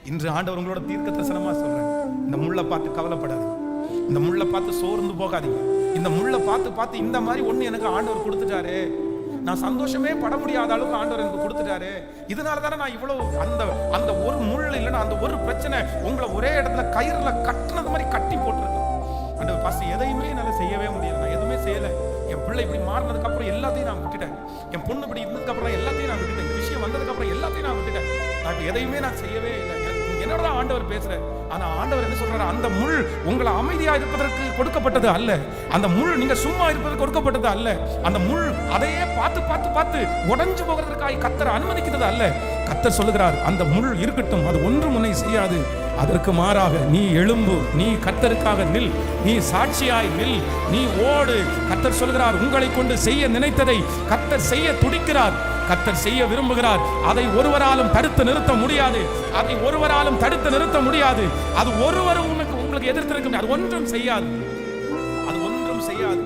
இன்று ஆண்டவர் உங்களோட தீர்க்க தரிசனமா சொல்றேன், இந்த முள்ளை பார்த்து கவலைப்படாதீங்க, இந்த முள்ளை பார்த்து சோர்ந்து போகாதீங்க. இந்த முள்ளை பார்த்து பார்த்து இந்த மாதிரி ஒண்ணு எனக்கு ஆண்டவர் கொடுத்துட்டாரு, நான் சந்தோஷமே பட முடியாத அளவுக்கு ஆண்டவர் எனக்கு கொடுத்துட்டாரு, இதனால தானே நான் இவ்வளவு அந்த அந்த ஒரு முள் இல்லைன்னா அந்த ஒரு பிரச்சனை உங்களை ஒரே இடத்துல கயிறுல கட்டினது மாதிரி கட்டி போட்டுருக்கு. அந்த ஃபர்ஸ்ட் எதையுமே என்னால் செய்யவே முடியல, நான் எதுவுமே செய்யலை. என் பிள்ளை இப்படி மாறினதுக்கு அப்புறம் எல்லாத்தையும் நான் விட்டுட்டேன், என் பொண்ணு இப்படி இருந்ததுக்கு அப்புறம் எல்லாத்தையும் நான் விட்டுட்டேன், இந்த விஷயம் வந்ததுக்கு அப்புறம் எல்லாத்தையும் நான் விட்டுட்டேன், நான் எதையுமே நான் செய்யவே இல்லை. என்னோட ஆண்டவர் பேசுறேன். ஆனா ஆண்டவர் என்ன சொல்றாரு, அந்த முள் உங்களை அமைதியா இருப்பதற்கு கொடுக்கப்பட்டது அல்ல, அந்த முள் நீங்க சும்மா இருப்பதற்கு கொடுக்கப்பட்டது அல்ல, அந்த முள் அதையே பார்த்து பார்த்து பார்த்து உடைஞ்சு போகிறதற்காக கர்த்தர் அனுமதிக்கிறது அல்ல. கர்த்தர் சொல்லுகிறார், அந்த முள் இருக்கட்டும், அது ஒன்றும் உன்னை செய்யாது, அதற்கு மாறாக நீ எழும்பு, நீ கர்த்தருக்காக நில், நீ சாட்சியாய் நில், நீ ஓடு. கர்த்தர் சொல்கிறார், உங்களை கொண்டு செய்ய நினைத்ததை கர்த்தர் செய்ய துடிக்கிறார், கர்த்தர் செய்ய விரும்புகிறார். அதை ஒருவராலும் தடுத்து நிறுத்த முடியாது, அதை ஒருவராலும் தடுத்து நிறுத்த முடியாது. அது ஒருவரும் உங்களுக்கு எதிர்த்து இருக்க முடியாது, அது ஒன்றும் செய்யாது, அது ஒன்றும் செய்யாது.